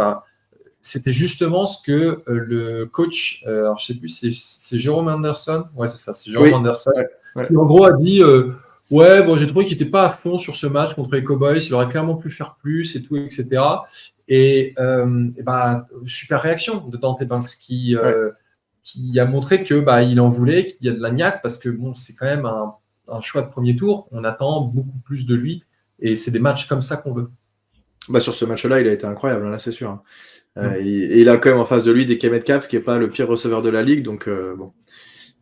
c'était justement ce que le coach, alors je sais plus, c'est Jérôme Anderson, ouais c'est ça, c'est Jérôme Anderson, qui en gros a dit ouais, bon, j'ai trouvé qu'il n'était pas à fond sur ce match contre les Cowboys, il aurait clairement pu faire plus et tout, etc. Et super réaction de Deontay Banks qui a montré que il en voulait, qu'il y a de la niaque, parce que bon, c'est quand même un choix de premier tour, on attend beaucoup plus de lui, et c'est des matchs comme ça qu'on veut. Sur ce match-là, il a été incroyable, là, c'est sûr. Et il a quand même en face de lui des Metcalf, qui n'est pas le pire receveur de la ligue, donc bon.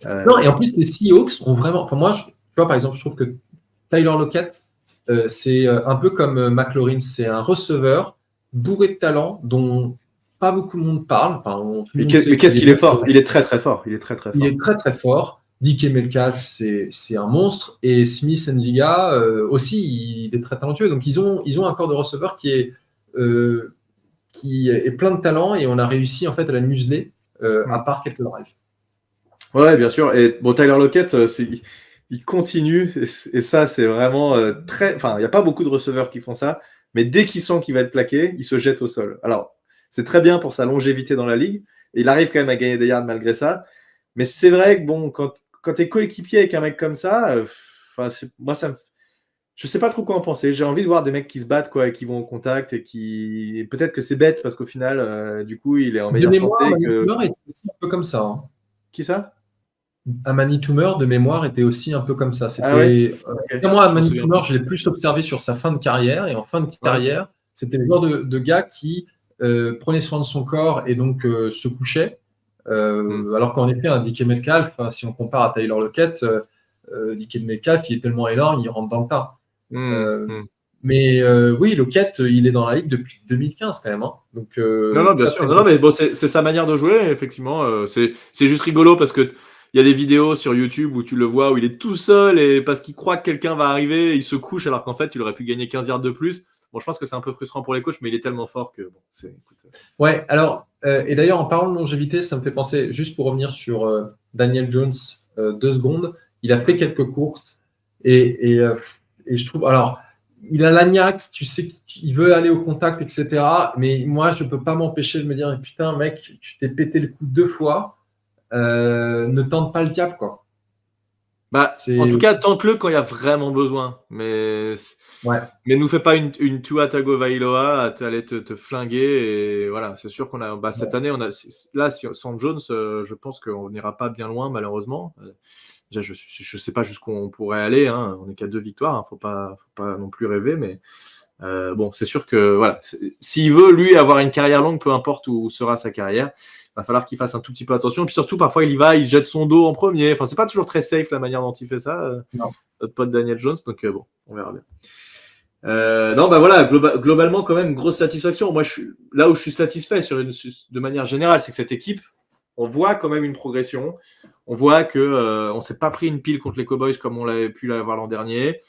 Non, et en plus, les Seahawks ont vraiment... Enfin, moi, tu vois, par exemple, je trouve que Tyler Lockett, c'est un peu comme McLaurin, c'est un receveur bourré de talent dont pas beaucoup de monde parle. Mais qu'est-ce qu'il est fort? Il est très très fort. Il est très très fort. Il est très très fort. DK Metcalf, c'est un monstre. Et Smith Ndiaye aussi, il est très talentueux. Donc, ils ont un corps de receveur qui est plein de talent et on a réussi en fait à la museler, à part quelques drives. Ouais, bien sûr. Et bon, Tyler Lockett, il continue. Et ça, c'est vraiment très. Enfin, il n'y a pas beaucoup de receveurs qui font ça. Mais dès qu'il sent qu'il va être plaqué, il se jette au sol. Alors, c'est très bien pour sa longévité dans la ligue. Et il arrive quand même à gagner des yards malgré ça. Mais c'est vrai que bon, quand tu es coéquipier avec un mec comme ça, moi, ça me. Je sais pas trop quoi en penser. J'ai envie de voir des mecs qui se battent, quoi, et qui vont au contact et qui. Peut-être que c'est bête parce qu'au final, du coup, il est en meilleure santé. Amani Toomer était aussi un peu comme ça. Hein. Qui ça? Amani Toomer, de mémoire, était aussi un peu comme ça. Moi, Amani Toomer, je l'ai plus observé sur sa fin de carrière. Et en fin de carrière, c'était le genre de gars qui prenait soin de son corps et donc se couchait. Alors qu'en effet, un DK Metcalf, si on compare à Tyler Lockett, DK Metcalf, il est tellement énorme, il rentre dans le tas. Mais oui, Lockett, il est dans la ligue depuis 2015 quand même. Hein. Donc, non, bien sûr. Non, mais bon, c'est sa manière de jouer, effectivement. C'est juste rigolo parce que il y a des vidéos sur YouTube où tu le vois où il est tout seul et parce qu'il croit que quelqu'un va arriver, il se couche alors qu'en fait, il aurait pu gagner 15 yards de plus. Bon, je pense que c'est un peu frustrant pour les coachs, mais il est tellement fort que bon, Ouais, alors, et d'ailleurs, en parlant de longévité, ça me fait penser, juste pour revenir sur Daniel Jones, 2 secondes, il a fait quelques courses et je trouve, alors, il a l'agnac, tu sais qu'il veut aller au contact, etc. Mais moi, je ne peux pas m'empêcher de me dire, putain, mec, tu t'es pété le cou 2 fois, ne tente pas le diable, quoi. En tout cas, tente-le quand il y a vraiment besoin. Mais nous fais pas une Tua Tagovailoa à aller te flinguer. Et voilà, c'est sûr qu'on a. Cette année, on a là sans Jones, je pense qu'on n'ira pas bien loin, malheureusement. Déjà, je sais pas jusqu'où on pourrait aller. Hein. On n'est qu'à 2 victoires. Hein. Faut pas non plus rêver. Mais bon, c'est sûr que voilà, s'il veut lui avoir une carrière longue, peu importe où sera sa carrière, va falloir qu'il fasse un tout petit peu attention. Et puis surtout, parfois, il jette son dos en premier. Enfin, c'est pas toujours très safe la manière dont il fait ça, notre pote Daniel Jones. Donc bon, on verra bien. Voilà, globalement, quand même, grosse satisfaction. Moi, là où je suis satisfait de manière générale, c'est que cette équipe, on voit quand même une progression. On voit que on s'est pas pris une pile contre les Cowboys comme on l'avait pu l'avoir l'an dernier.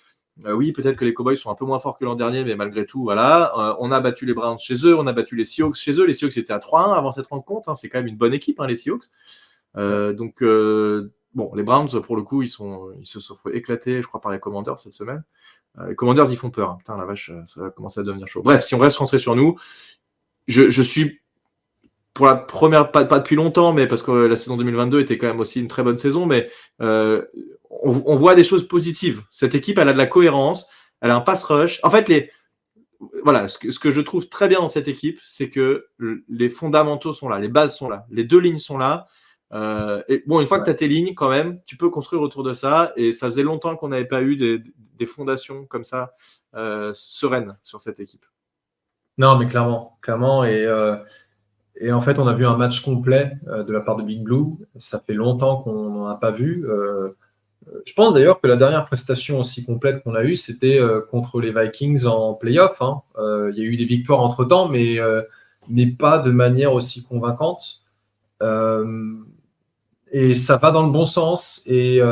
Oui, peut-être que les Cowboys sont un peu moins forts que l'an dernier, mais malgré tout, voilà. On a battu les Browns chez eux, on a battu les Seahawks chez eux. Les Seahawks étaient à 3-1 avant cette rencontre. Hein. C'est quand même une bonne équipe, hein, les Seahawks. Donc, bon, les Browns, pour le coup, ils se sont fait éclater, je crois, par les Commanders cette semaine. Les Commanders, ils font peur. Hein. Putain, la vache, ça va commencer à devenir chaud. Bref, si on reste centré sur nous, je suis pour la première, pas depuis longtemps, mais parce que la saison 2022 était quand même aussi une très bonne saison, mais on voit des choses positives. Cette équipe, elle a de la cohérence, elle a un pass rush. En fait, voilà, ce que je trouve très bien dans cette équipe, c'est que les fondamentaux sont là, les bases sont là, les 2 lignes sont là. Et bon, une fois que tu as tes lignes, quand même, tu peux construire autour de ça. Et ça faisait longtemps qu'on n'avait pas eu des fondations comme ça sereines sur cette équipe. Non, mais clairement. Et en fait, on a vu un match complet de la part de Big Blue. Ça fait longtemps qu'on n'en a pas vu. Je pense d'ailleurs que la dernière prestation aussi complète qu'on a eue, c'était contre les Vikings en playoff. Hein. Il y a eu des victoires entre-temps, mais pas de manière aussi convaincante. Et ça va dans le bon sens. Et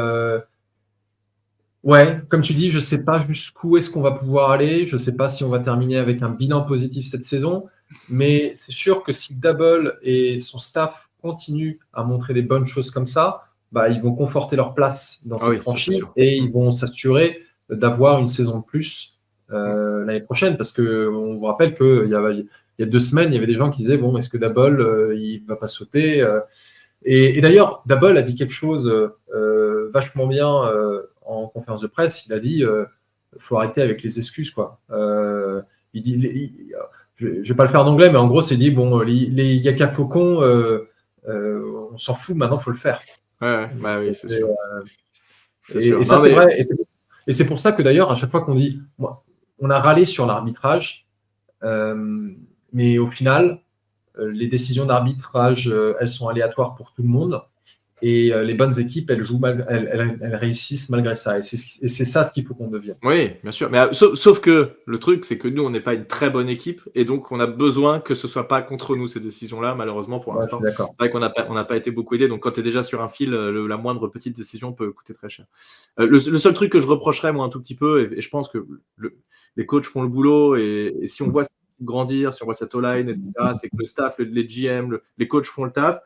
ouais, comme tu dis, je ne sais pas jusqu'où est-ce qu'on va pouvoir aller. Je ne sais pas si on va terminer avec un bilan positif cette saison. Mais c'est sûr que si Double et son staff continuent à montrer des bonnes choses comme ça, bah, ils vont conforter leur place dans cette franchise et ils vont s'assurer d'avoir une saison de plus l'année prochaine. Parce qu'on vous rappelle qu'il y a 2 semaines, il y avait des gens qui disaient bon, est-ce que Double, il ne va pas sauter et d'ailleurs, Double a dit quelque chose vachement bien en conférence de presse. Il a dit faut arrêter avec les excuses, quoi. Il dit je ne vais pas le faire en anglais, mais en gros, c'est dit bon, les Yaka Faucon, on s'en fout, maintenant, il faut le faire. Ouais, bah oui, c'est sûr. Et ça, c'est vrai. Et c'est pour ça que d'ailleurs, à chaque fois qu'on dit, on a râlé sur l'arbitrage, mais au final, les décisions d'arbitrage, elles sont aléatoires pour tout le monde. Et les bonnes équipes, elles réussissent malgré ça. Et c'est ça ce qu'il faut qu'on devienne. Oui, bien sûr. Mais sauf que le truc, c'est que nous, on n'est pas une très bonne équipe. Et donc, on a besoin que ce soit pas contre nous, ces décisions-là, malheureusement, pour l'instant. C'est vrai qu'on n'a pas été beaucoup aidé. Donc, quand tu es déjà sur un fil, la moindre petite décision peut coûter très cher. Le seul truc que je reprocherais, moi, un tout petit peu, et je pense que les coachs font le boulot, et si on voit ça grandir, si on voit cette O-line, etc., c'est que le staff, les GM, les coachs font le taf.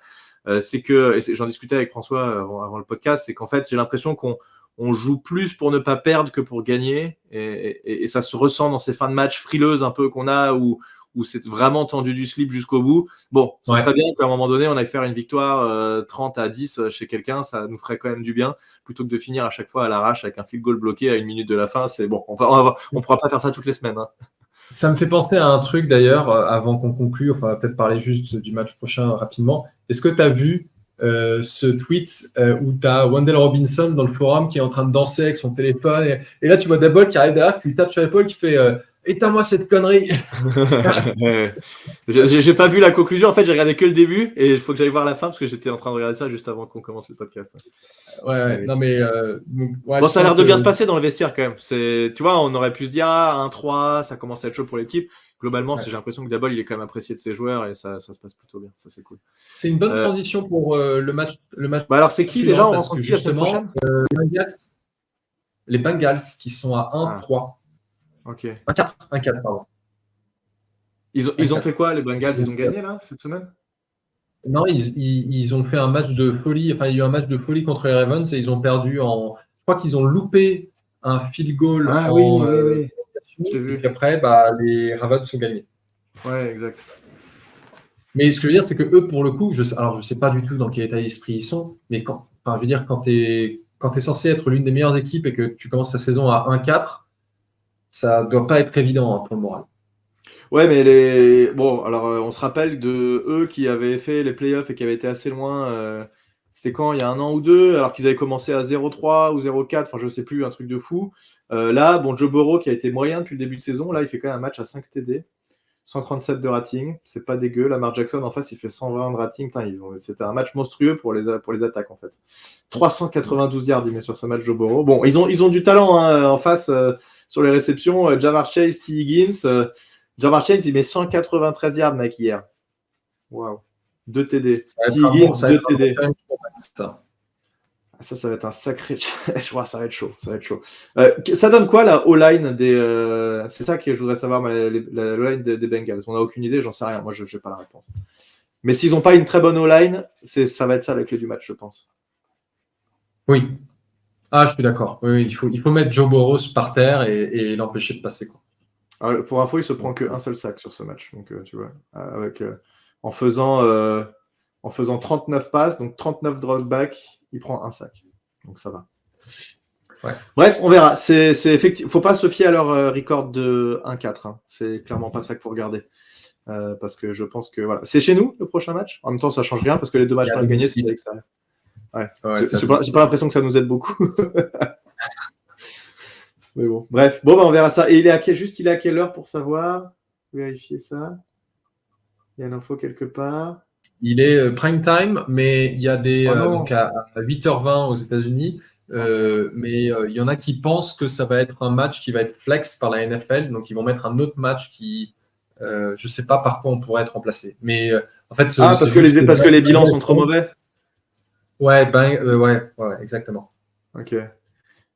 C'est que, et j'en discutais avec François avant le podcast, c'est qu'en fait, j'ai l'impression qu'on joue plus pour ne pas perdre que pour gagner. Et ça se ressent dans ces fins de match frileuses un peu qu'on a où c'est vraiment tendu du slip jusqu'au bout. Bon, ce serait bien qu'à un moment donné, on aille faire une victoire 30-10 chez quelqu'un. Ça nous ferait quand même du bien plutôt que de finir à chaque fois à l'arrache avec un field goal bloqué à 1 minute de la fin. C'est bon, on pourra pas faire ça toutes les semaines. Hein. Ça me fait penser à un truc d'ailleurs, avant qu'on conclue, enfin, on va peut-être parler juste du match prochain rapidement. Est-ce que tu as vu ce tweet où tu as Wendell Robinson dans le forum qui est en train de danser avec son téléphone et là tu vois Double qui arrive derrière, qui lui tape sur l'épaule, qui fait éteins-moi cette connerie. J'ai pas vu la conclusion, en fait j'ai regardé que le début et il faut que j'aille voir la fin parce que j'étais en train de regarder ça juste avant qu'on commence le podcast. Ouais. Non mais bon, ça a l'air de bien se passer dans le vestiaire quand même. Tu vois, on aurait pu se dire 1-3, ça commence à être chaud pour l'équipe. Globalement, j'ai l'impression que Double il est quand même apprécié de ses joueurs et ça se passe plutôt bien. Ça c'est cool. C'est une bonne transition pour le match. Bah alors c'est qui déjà? On rencontre qui la semaine prochaine? Les Bengals qui sont à 1-3. Ok. 1-4, pardon. Ils ont fait quoi les Bengals? Ils ont gagné là cette semaine? Non, ils ont fait un match de folie. Enfin, il y a eu un match de folie contre les Ravens et ils ont perdu en. Je crois qu'ils ont loupé un field goal. Oui. Et puis après, les Ravens ont gagné. Ouais, exact. Mais ce que je veux dire, c'est que eux, pour le coup, je sais pas du tout dans quel état d'esprit ils sont, mais quand tu es censé être l'une des meilleures équipes et que tu commences la saison à 1-4, ça doit pas être évident pour le moral. Ouais, mais bon, alors on se rappelle de eux qui avaient fait les playoffs et qui avaient été assez loin. C'était quand? Il y a 1 an ou 2, alors qu'ils avaient commencé à 0-3 ou 0-4, enfin je sais plus, un truc de fou. Là, bon, Joe Burrow qui a été moyen depuis le début de saison, là il fait quand même un match à 5 TD, 137 de rating, c'est pas dégueu. Lamar Jackson en face il fait 120 de rating. C'était un match monstrueux pour les attaques en fait. 392 yards il met sur ce match Joe Burrow. Bon, ils ont du talent hein, en face sur les réceptions. Ja'Marr Chase, T. Higgins. Ja'Marr Chase il met 193 yards mec hier. Waouh. 2 TD. T. Higgins, 2 TD. Ça va être un sacré challenge. Ça va être chaud. Ça donne quoi la O-line des. C'est ça que je voudrais savoir, la O-line des Bengals. On n'a aucune idée, j'en sais rien. Moi, je n'ai pas la réponse. Mais s'ils n'ont pas une très bonne O-line, ça va être ça la clé du match, je pense. Oui. Ah, je suis d'accord. Oui, il faut mettre Joe Burrow par terre et l'empêcher de passer, quoi. Alors, pour info, il se prend qu'un seul sac sur ce match. Donc, tu vois, en faisant 39 passes, donc 39 dropbacks, il prend un sac. Donc, ça va. Ouais. Bref, on verra. C'est effectivement, faut pas se fier à leur record de 1-4. Hein. C'est clairement pas ça qu'il faut regarder. Parce que je pense que voilà. C'est chez nous le prochain match. En même temps, ça change rien parce que les deux matchs qu'on a gagnés, c'est à l'extérieur. Ouais. J'ai pas l'impression que ça nous aide beaucoup. Mais bon, bref. Bon, on verra ça. Et il est à quelle heure pour savoir? Vérifier ça. Il y a l'info quelque part. Il est prime time, mais il y a donc à 8h20 aux États-Unis. Mais il y en a qui pensent que ça va être un match qui va être flex par la NFL, donc ils vont mettre un autre match qui, je sais pas par quoi on pourrait être remplacé. Mais en fait, parce que les bilans sont trop mauvais. Ouais, ouais, exactement. Ok.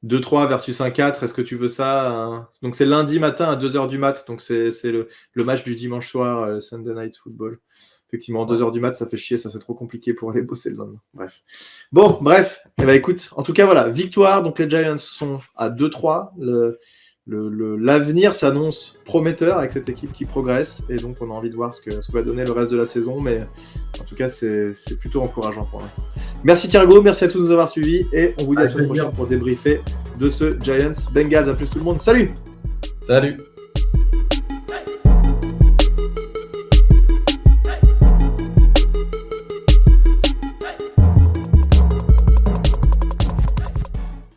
2-3 versus 1-4, est-ce que tu veux ça? Donc c'est lundi matin à 2h du mat, donc c'est le match du dimanche soir, Sunday Night Football. Effectivement, 2h du mat, ça fait chier, ça c'est trop compliqué pour aller bosser le lendemain. Bref. Bon, bref, écoute, en tout cas voilà, victoire, donc les Giants sont à 2-3. L'avenir s'annonce prometteur avec cette équipe qui progresse, et donc on a envie de voir ce que va donner le reste de la saison, mais en tout cas c'est plutôt encourageant pour l'instant. Merci Thiergo, merci à tous de nous avoir suivis, et on vous dit à la semaine prochaine pour débriefer de ce Giants Bengals. À plus tout le monde, salut.